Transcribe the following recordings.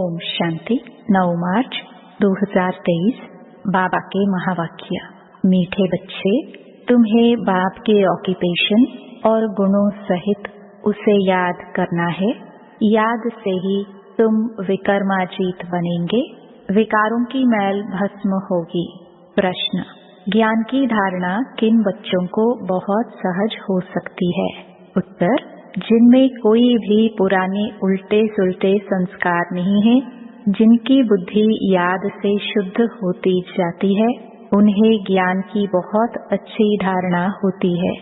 ओम शांति। 9 मार्च 2023 बाबा के महावाक्य। मीठे बच्चे, तुम्हें बाप के ऑक्यूपेशन और गुणों सहित उसे याद करना है। याद से ही तुम विकर्माजीत बनेंगे, विकारों की मैल भस्म होगी। प्रश्न: ज्ञान की धारणा किन बच्चों को बहुत सहज हो सकती है? उत्तर: जिनमें कोई भी पुराने उल्टे सुलटे संस्कार नहीं है, जिनकी बुद्धि याद से शुद्ध होती जाती है, उन्हें ज्ञान की बहुत अच्छी धारणा होती है।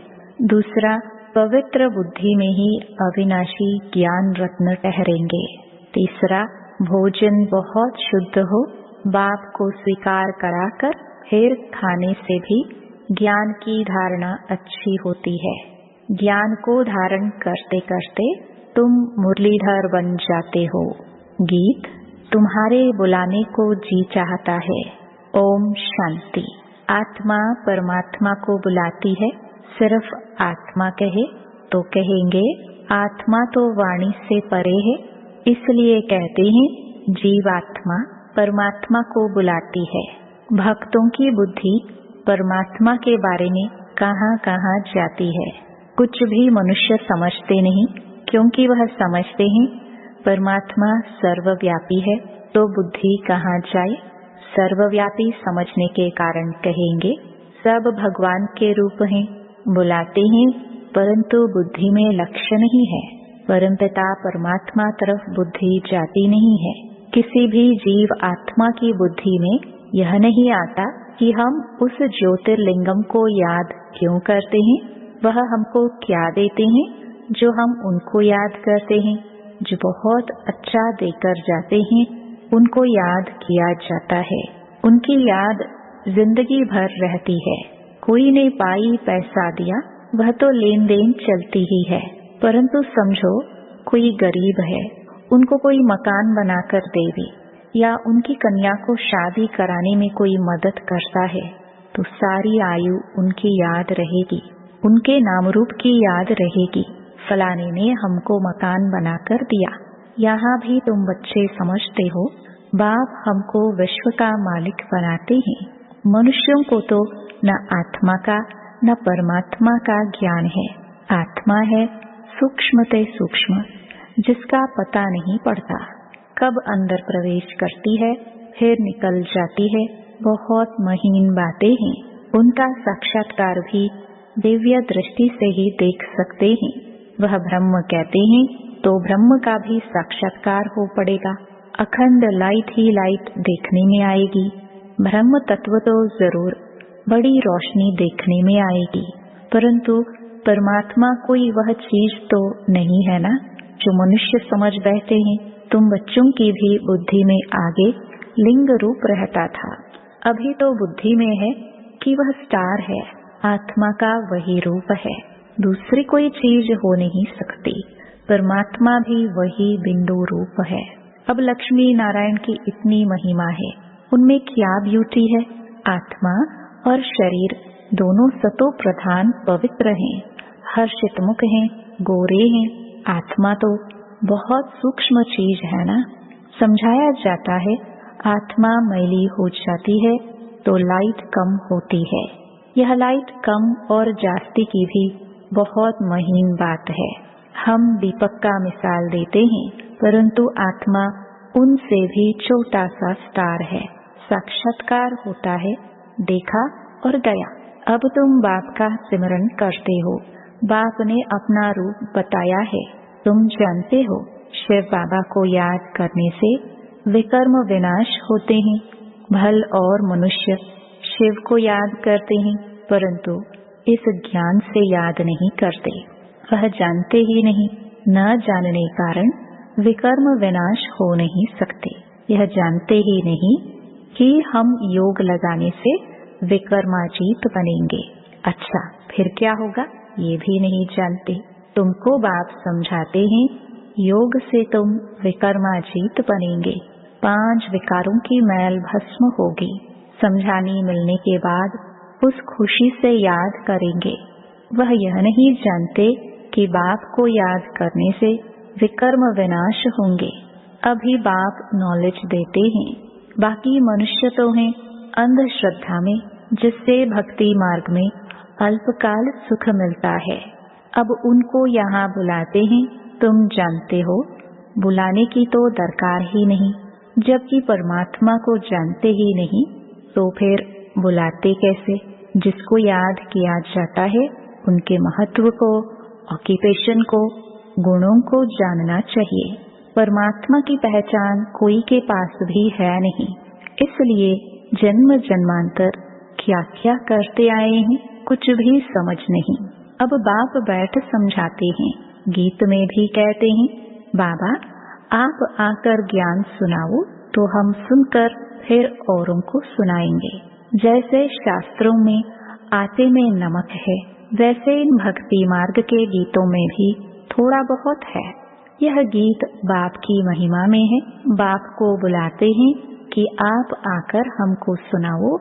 दूसरा, पवित्र बुद्धि में ही अविनाशी ज्ञान रत्न ठहरेंगे। तीसरा, भोजन बहुत शुद्ध हो, बाप को स्वीकार कराकर फिर खाने से भी ज्ञान की धारणा अच्छी होती है। ज्ञान को धारण करते करते तुम मुरलीधर बन जाते हो। गीत: तुम्हारे बुलाने को जी चाहता है। ओम शांति। आत्मा परमात्मा को बुलाती है। सिर्फ आत्मा कहे तो कहेंगे आत्मा तो वाणी से परे है, इसलिए कहते हैं जीवात्मा परमात्मा को बुलाती है। भक्तों की बुद्धि परमात्मा के बारे में कहाँ कहाँ जाती है। कुछ भी मनुष्य समझते नहीं, क्योंकि वह समझते हैं परमात्मा सर्वव्यापी है, तो बुद्धि कहाँ जाए। सर्वव्यापी समझने के कारण कहेंगे सब भगवान के रूप हैं, बुलाते हैं, परंतु बुद्धि में लक्ष्य नहीं है। परमपिता परमात्मा तरफ बुद्धि जाती नहीं है। किसी भी जीव आत्मा की बुद्धि में यह नहीं आता कि हम उस ज्योतिर्लिंगम को याद क्यों करते हैं, वह हमको क्या देते हैं जो हम उनको याद करते हैं। जो बहुत अच्छा देकर जाते हैं उनको याद किया जाता है, उनकी याद जिंदगी भर रहती है। कोई ने पाई पैसा दिया, वह तो लेन देन चलती ही है, परंतु समझो कोई गरीब है, उनको कोई मकान बनाकर देवे या उनकी कन्या को शादी कराने में कोई मदद करता है, तो सारी आयु उनकी याद रहेगी, उनके नाम रूप की याद रहेगी। फलाने ने हमको मकान बनाकर दिया। यहाँ भी तुम बच्चे समझते हो बाप हमको विश्व का मालिक बनाते हैं। मनुष्यों को तो न आत्मा का न परमात्मा का ज्ञान है। आत्मा है सूक्ष्म ते सूक्ष्म, जिसका पता नहीं पड़ता, कब अंदर प्रवेश करती है फिर निकल जाती है। बहुत महीन बातें हैं, उनका साक्षात्कार भी दिव्य दृष्टि से ही देख सकते हैं। वह ब्रह्म कहते हैं तो ब्रह्म का भी साक्षात्कार हो पड़ेगा। अखंड लाइट ही लाइट देखने में आएगी। ब्रह्म तत्व तो जरूर बड़ी रोशनी देखने में आएगी, परंतु परमात्मा कोई वह चीज तो नहीं है ना जो मनुष्य समझ बैठे हैं। तुम बच्चों की भी बुद्धि में आगे लिंग रूप रहता था, अभी तो बुद्धि में है कि वह स्टार है, आत्मा का वही रूप है, दूसरी कोई चीज हो नहीं सकती। परमात्मा भी वही बिंदु रूप है। अब लक्ष्मी नारायण की इतनी महिमा है, उनमें क्या ब्यूटी है। आत्मा और शरीर दोनों सतो प्रधान पवित्र हैं, हर्षित मुख हैं, गोरे हैं। आत्मा तो बहुत सूक्ष्म चीज है ना। समझाया जाता है आत्मा मैली हो जाती है तो लाइट कम होती है। यह लाइट कम और जास्ती की भी बहुत महीन बात है। हम दीपक का मिसाल देते हैं, परंतु आत्मा उनसे भी छोटा सा स्टार है। साक्षात्कार होता है, देखा और गया। अब तुम बाप का सिमरन करते हो, बाप ने अपना रूप बताया है, तुम जानते हो। शिव बाबा को याद करने से विकर्म विनाश होते हैं। भल और मनुष्य शिव को याद करते हैं, परंतु इस ज्ञान से याद नहीं करते। वह जानते ही नहीं, न जानने कारण विकर्म विनाश हो नहीं सकते। यह जानते ही नहीं कि हम योग लगाने से विकर्माजीत बनेंगे। अच्छा, फिर क्या होगा ये भी नहीं जानते। तुमको बाप समझाते हैं योग से तुम विकर्माजीत बनेंगे, 5 विकारों की मैल भस्म होगी। समझाने मिलने के बाद उस खुशी से याद करेंगे। वह यह नहीं जानते कि बाप को याद करने से विकर्म विनाश होंगे। अभी बाप नॉलेज देते हैं। बाकी मनुष्य तो हैं अंधश्रद्धा में, जिससे भक्ति मार्ग में अल्पकाल सुख मिलता है। अब उनको यहाँ बुलाते हैं, तुम जानते हो बुलाने की तो दरकार ही नहीं। जबकि परमात्मा को जानते ही नहीं तो फिर बुलाते कैसे? जिसको याद किया जाता है उनके महत्व को, ऑक्यूपेशन को, गुणों को जानना चाहिए। परमात्मा की पहचान कोई के पास भी है नहीं, इसलिए जन्म जन्मांतर क्या क्या करते आए हैं कुछ भी समझ नहीं। अब बाप बैठ समझाते हैं। गीत में भी कहते हैं, बाबा आप आकर ज्ञान सुनाओ तो हम सुनकर फिर औरों को सुनाएंगे। जैसे शास्त्रों में आटे में नमक है, वैसे इन भक्ति मार्ग के गीतों में भी थोड़ा बहुत है। यह गीत बाप की महिमा में है। बाप को बुलाते हैं कि आप आकर हमको सुनाओ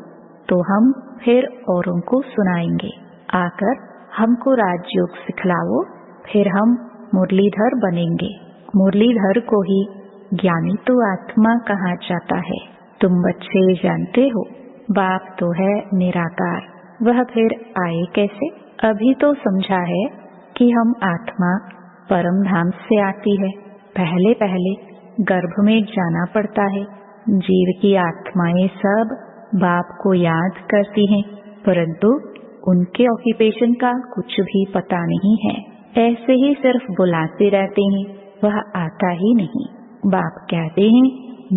तो हम फिर औरों को सुनाएंगे। आकर हमको राजयोग सिखलाओ, फिर हम मुरलीधर बनेंगे। मुरलीधर को ही ज्ञानी तो आत्मा कहा जाता है। तुम बच्चे जानते हो बाप तो है निराकार, वह फिर आए कैसे? अभी तो समझा है कि हम आत्मा परम धाम से आती है। पहले पहले गर्भ में जाना पड़ता है। जीव की आत्माएं सब बाप को याद करती हैं, परंतु उनके ऑक्यूपेशन का कुछ भी पता नहीं है। ऐसे ही सिर्फ बुलाते रहते हैं, वह आता ही नहीं। बाप कहते हैं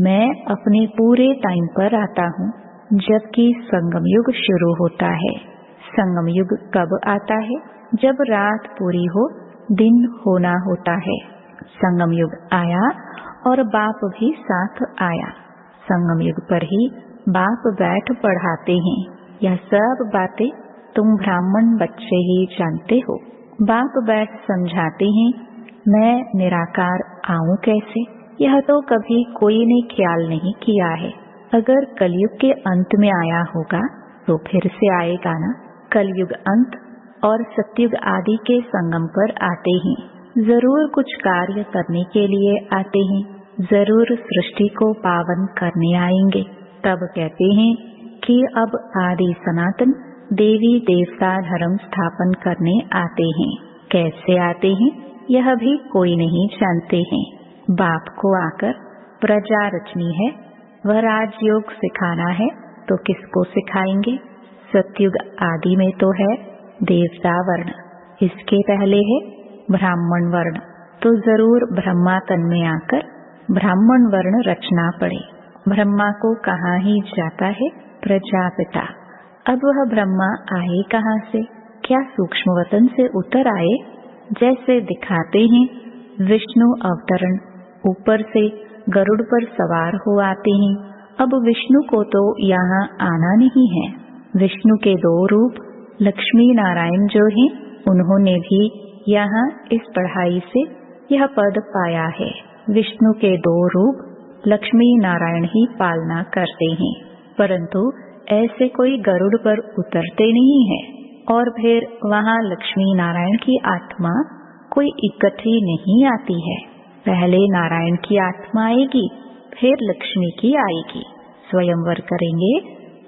मैं अपने पूरे टाइम पर आता हूँ, जबकि संगम युग शुरू होता है। संगम युग कब आता है? जब रात पूरी हो, दिन होना होता है। संगम युग आया और बाप भी साथ आया। संगम युग पर ही बाप बैठ पढ़ाते हैं। यह सब बातें तुम ब्राह्मण बच्चे ही जानते हो। बाप बैठ समझाते हैं मैं निराकार आऊं कैसे? यह तो कभी कोई ने ख्याल नहीं किया है। अगर कलयुग के अंत में आया होगा तो फिर से आएगा ना। कलयुग अंत और सतयुग आदि के संगम पर आते हैं। जरूर कुछ कार्य करने के लिए आते हैं, जरूर सृष्टि को पावन करने आएंगे। तब कहते हैं कि अब आदि सनातन देवी देवता धर्म स्थापन करने आते हैं। कैसे आते हैं यह भी कोई नहीं जानते हैं। बाप को आकर प्रजा रचनी है, वह राजयोग सिखाना है तो किसको सिखाएंगे? सतयुग आदि में तो है देवता वर्ण, इसके पहले है ब्राह्मण वर्ण, तो जरूर ब्रह्मा तन में आकर ब्राह्मण वर्ण रचना पड़े। ब्रह्मा को कहाँ ही जाता है प्रजापिता। अब वह ब्रह्मा आए कहाँ से? क्या सूक्ष्म वतन से उतर आए? जैसे दिखाते हैं विष्णु अवतरण, ऊपर से गरुड़ पर सवार हो आते हैं। अब विष्णु को तो यहाँ आना नहीं है। विष्णु के दो रूप लक्ष्मी नारायण जो हैं, उन्होंने भी यहाँ इस पढ़ाई से यह पद पाया है। विष्णु के दो रूप लक्ष्मी नारायण ही पालना करते हैं, परंतु ऐसे कोई गरुड़ पर उतरते नहीं है। और फिर वहाँ लक्ष्मी नारायण की आत्मा कोई इकट्ठी नहीं आती है। पहले नारायण की आत्मा आएगी, फिर लक्ष्मी की आएगी। स्वयंवर करेंगे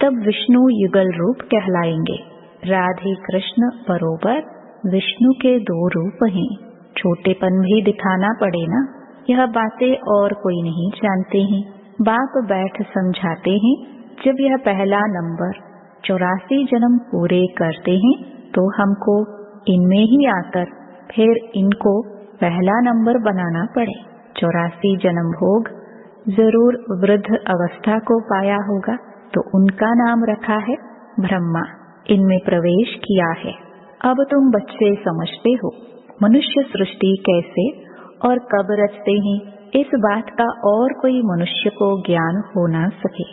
तब विष्णु युगल रूप कहलाएंगे। राधे कृष्ण बरोबर विष्णु के दो रूप हैं। छोटेपन भी दिखाना पड़े ना। यह बातें और कोई नहीं जानते हैं। बाप बैठ समझाते हैं जब यह पहला नंबर 84 जन्म पूरे करते हैं तो हमको इनमें ही आकर फिर इनको पहला नंबर बनाना पड़े। 84 जन्म भोग जरूर वृद्ध अवस्था को पाया होगा, तो उनका नाम रखा है ब्रह्मा। इनमें प्रवेश किया है। अब तुम बच्चे समझते हो मनुष्य सृष्टि कैसे और कब रचते हैं। इस बात का और कोई मनुष्य को ज्ञान हो ना सके।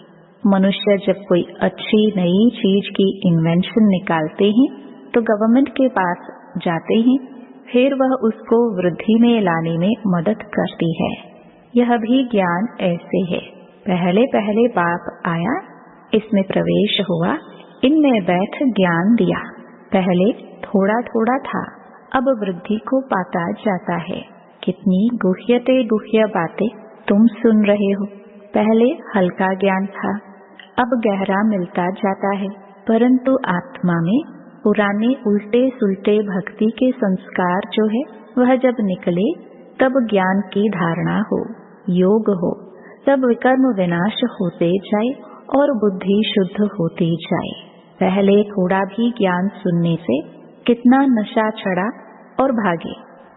मनुष्य जब कोई अच्छी नई चीज की इन्वेंशन निकालते हैं तो गवर्नमेंट के पास जाते हैं, फिर वह उसको वृद्धि में लाने में मदद करती है। यह भी ज्ञान ऐसे है। पहले पहले बाप आया, इसमें प्रवेश हुआ, इनमें बैठ ज्ञान दिया। पहले थोड़ा थोड़ा था, अब वृद्धि को पाता जाता है। कितनी गुह्यते गुह्य बातें तुम सुन रहे हो। पहले हल्का ज्ञान था, अब गहरा मिलता जाता है, परंतु आत्मा में पुराने उल्टे सुलटे भक्ति के संस्कार जो है वह जब निकले तब ज्ञान की धारणा हो, योग हो, तब विकर्म विनाश होते जाए और बुद्धि शुद्ध होती जाए। पहले थोड़ा भी ज्ञान सुनने से कितना नशा चढ़ा और भागे,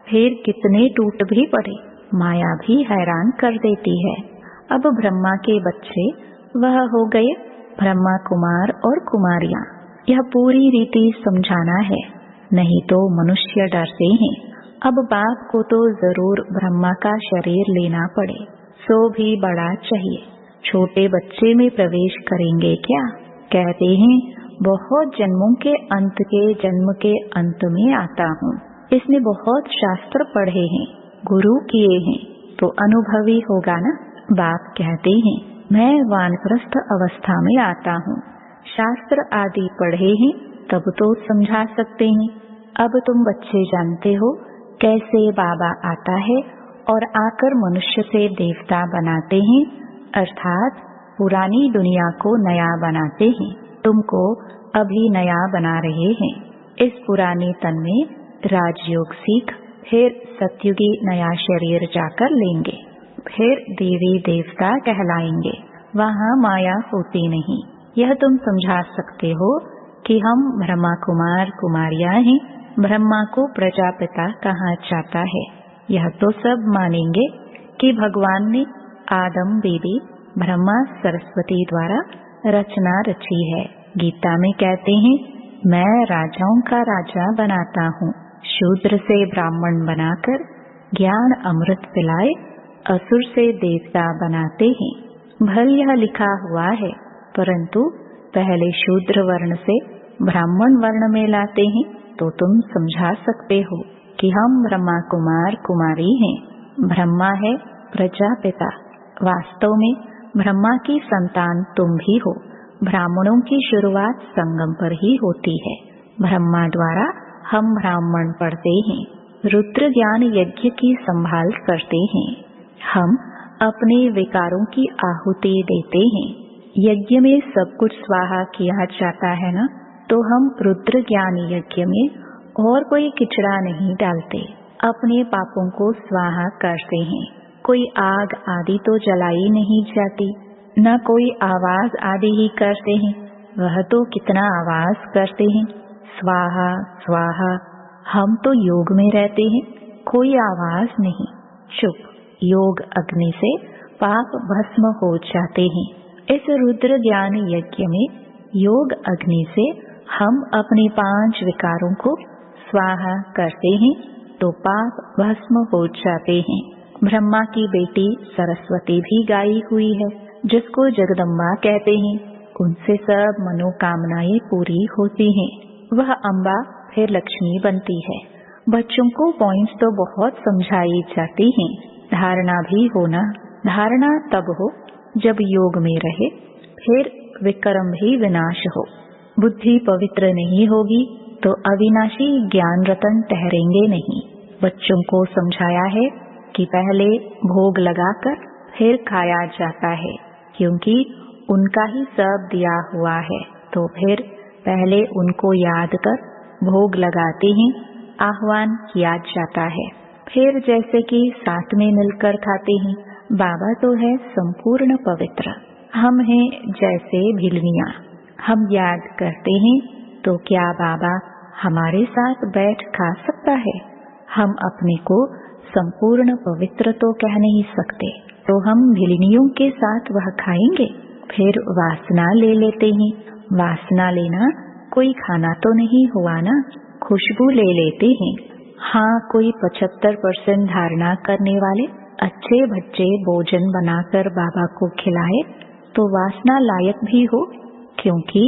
फिर कितने टूट भी पड़े, माया भी हैरान कर देती है। अब ब्रह्मा के बच्चे वह हो गए ब्रह्मा कुमार और कुमारियां। यह पूरी रीति समझाना है, नहीं तो मनुष्य डरते हैं। अब बाप को तो जरूर ब्रह्मा का शरीर लेना पड़े, सो भी बड़ा चाहिए। छोटे बच्चे में प्रवेश करेंगे क्या? कहते हैं बहुत जन्मों के जन्म के अंत में आता हूँ। इसने बहुत शास्त्र पढ़े हैं, गुरु किए हैं, तो अनुभवी होगा ना। बाप कहते हैं मैं वानप्रस्थ अवस्था में आता हूँ, शास्त्र आदि पढ़े हैं तब तो समझा सकते हैं। अब तुम बच्चे जानते हो कैसे बाबा आता है और आकर मनुष्य से देवता बनाते हैं, अर्थात पुरानी दुनिया को नया बनाते हैं। तुमको अभी नया बना रहे हैं। इस पुराने तन में राजयोग सीख फिर सत्युगी नया शरीर जाकर लेंगे, फिर देवी देवता कहलाएंगे। वहाँ माया होती नहीं। यह तुम समझा सकते हो कि हम ब्रह्मा कुमार कुमारियां हैं। ब्रह्मा को प्रजापिता कहा जाता है। यह तो सब मानेंगे कि भगवान ने आदम बेबी ब्रह्मा सरस्वती द्वारा रचना रची है। गीता में कहते हैं मैं राजाओं का राजा बनाता हूँ, शूद्र से ब्राह्मण बनाकर ज्ञान अमृत पिलाए असुर से देवता बनाते हैं। भल यह लिखा हुआ है, परंतु पहले शूद्र वर्ण से ब्राह्मण वर्ण में लाते हैं, तो तुम समझा सकते हो कि हम ब्रह्मा कुमार कुमारी हैं। ब्रह्मा है प्रजापिता। वास्तव में ब्रह्मा की संतान तुम भी हो। ब्राह्मणों की शुरुआत संगम पर ही होती है। ब्रह्मा द्वारा हम ब्राह्मण पढ़ते हैं, रुद्र ज्ञान यज्ञ की संभाल करते हैं। हम अपने विकारों की आहुति देते हैं। यज्ञ में सब कुछ स्वाहा किया जाता है ना, तो हम रुद्र ज्ञान यज्ञ में और कोई किचड़ा नहीं डालते, अपने पापों को स्वाहा करते हैं। कोई आग आदि तो जलाई नहीं जाती, न कोई आवाज आदि ही करते हैं। वह तो कितना आवाज करते हैं, स्वाहा स्वाहा। हम तो योग में रहते हैं, कोई आवाज नहीं, चुप। योग अग्नि से पाप भस्म हो जाते हैं। इस रुद्र ज्ञान यज्ञ में योग अग्नि से हम अपने 5 विकारों को स्वाहा करते हैं, तो पाप भस्म हो जाते हैं। ब्रह्मा की बेटी सरस्वती भी गाई हुई है, जिसको जगदम्बा कहते हैं। उनसे सब मनोकामनाएं पूरी होती हैं। वह अम्बा फिर लक्ष्मी बनती है। बच्चों को पॉइंट्स तो बहुत समझाई जाती हैं। धारणा भी होना। धारणा तब हो जब योग में रहे, फिर विक्रम भी विनाश हो। बुद्धि पवित्र नहीं होगी तो अविनाशी ज्ञान रतन ठहरेंगे नहीं। बच्चों को समझाया है कि पहले भोग लगाकर फिर खाया जाता है, क्योंकि उनका ही सब दिया हुआ है। तो फिर पहले उनको याद कर भोग लगाते हैं, आह्वान किया जाता है। फिर जैसे कि साथ में मिलकर खाते हैं। बाबा तो है संपूर्ण पवित्र, हम हैं जैसे भिलनियाँ। हम याद करते हैं तो क्या बाबा हमारे साथ बैठ खा सकता है? हम अपने को संपूर्ण पवित्र तो कह नहीं सकते, तो हम भिलनियों के साथ वह खाएंगे। फिर वासना ले लेते हैं। वासना लेना कोई खाना तो नहीं हुआ ना, खुशबू ले लेते हैं। हाँ, कोई 75% धारणा करने वाले अच्छे भज्जे भोजन बनाकर बाबा को खिलाए तो वासना लायक भी हो, क्योंकि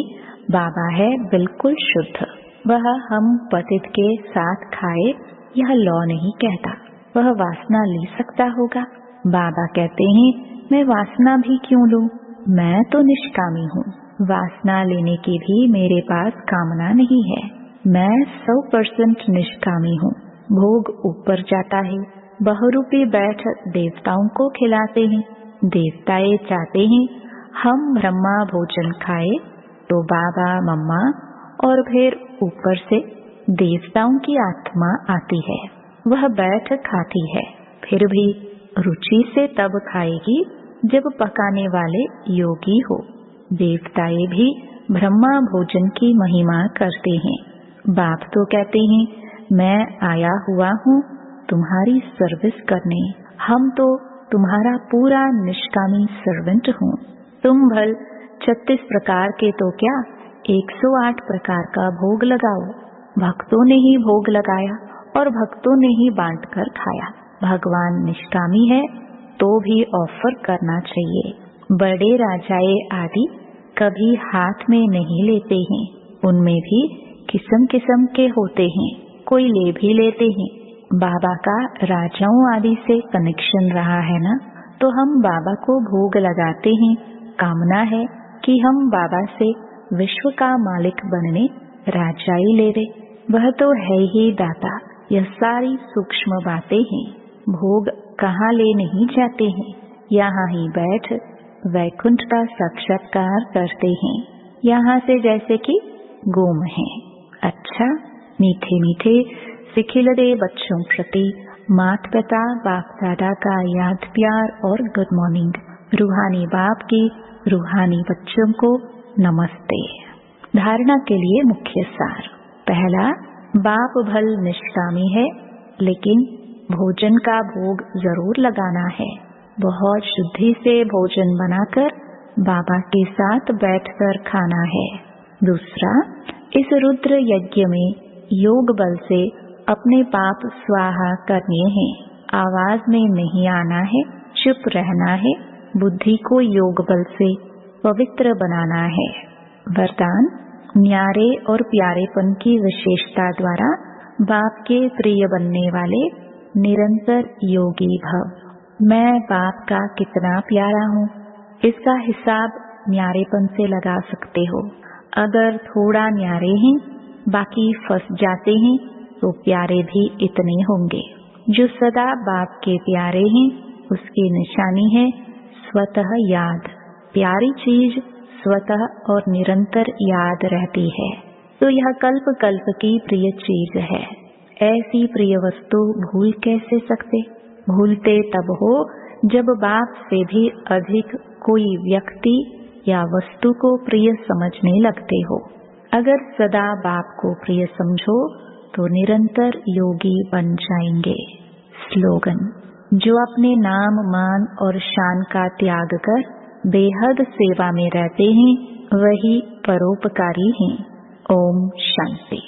बाबा है बिल्कुल शुद्ध। वह हम पतित के साथ खाए यह लॉ नहीं कहता। वह वासना ले सकता होगा। बाबा कहते हैं मैं वासना भी क्यों लूं, मैं तो निष्कामी हूँ। वासना लेने की भी मेरे पास कामना नहीं है। मैं 100% निष्कामी हूँ। भोग ऊपर जाता है, बहुरूपी बैठ देवताओं को खिलाते हैं। देवताएं चाहते हैं हम ब्रह्मा भोजन खाए तो बाबा मम्मा और फिर ऊपर से देवताओं की आत्मा आती है, वह बैठ खाती है। फिर भी रुचि से तब खाएगी जब पकाने वाले योगी हो। देवताएं भी ब्रह्मा भोजन की महिमा करते हैं। बाप तो कहते हैं मैं आया हुआ हूँ तुम्हारी सर्विस करने, हम तो तुम्हारा पूरा निष्कामी सर्वेंट हूँ। तुम भल 36 प्रकार के तो क्या 108 प्रकार का भोग लगाओ। भक्तों ने ही भोग लगाया और भक्तों ने ही बांट कर खाया। भगवान निष्कामी है तो भी ऑफर करना चाहिए। बड़े राजाए आदि कभी हाथ में नहीं लेते हैं, उनमें भी किस्म किस्म के होते हैं, कोई ले भी लेते हैं। बाबा का राजाओं आदि से कनेक्शन रहा है ना, तो हम बाबा को भोग लगाते हैं। कामना है कि हम बाबा से विश्व का मालिक बनने राजाई ले रहे, वह तो है ही दाता। यह सारी सूक्ष्म बातें हैं। भोग कहाँ ले नहीं जाते हैं, यहाँ ही बैठ वैकुंठ का साक्षात्कार करते हैं। यहाँ से जैसे कि गुम है। अच्छा, मीठे मीठे सिखिलते बच्चों प्रति माता पिता बाप दादा का याद प्यार और गुड मॉर्निंग। रूहानी बाप की रूहानी बच्चों को नमस्ते। धारणा के लिए मुख्य सार। पहला, बाप भल निष्कामी है लेकिन भोजन का भोग जरूर लगाना है। बहुत शुद्धि से भोजन बनाकर बाबा के साथ बैठकर खाना है। दूसरा, इस रुद्र यज्ञ में योग बल से अपने पाप स्वाहा करने हैं। आवाज में नहीं आना है, चुप रहना है। बुद्धि को योग बल से पवित्र बनाना है। वरदान, न्यारे और प्यारेपन की विशेषता द्वारा बाप के प्रिय बनने वाले निरंतर योगी भव। मैं बाप का कितना प्यारा हूँ, इसका हिसाब न्यारेपन से लगा सकते हो। अगर थोड़ा न्यारे हैं, बाकी फंस जाते हैं, तो प्यारे भी इतने होंगे। जो सदा बाप के प्यारे हैं, उसकी निशानी है स्वतः याद। प्यारी चीज स्वतः और निरंतर याद रहती है, तो यह कल्प कल्प की प्रिय चीज है। ऐसी प्रिय वस्तु भूल कैसे सकते? भूलते तब हो जब बाप से भी अधिक कोई व्यक्ति या वस्तु को प्रिय समझने लगते हो। अगर सदा बाप को प्रिय समझो तो निरंतर योगी बन जाएंगे। स्लोगन, जो अपने नाम मान और शान का त्याग कर बेहद सेवा में रहते हैं, वही परोपकारी हैं। ओम शांति।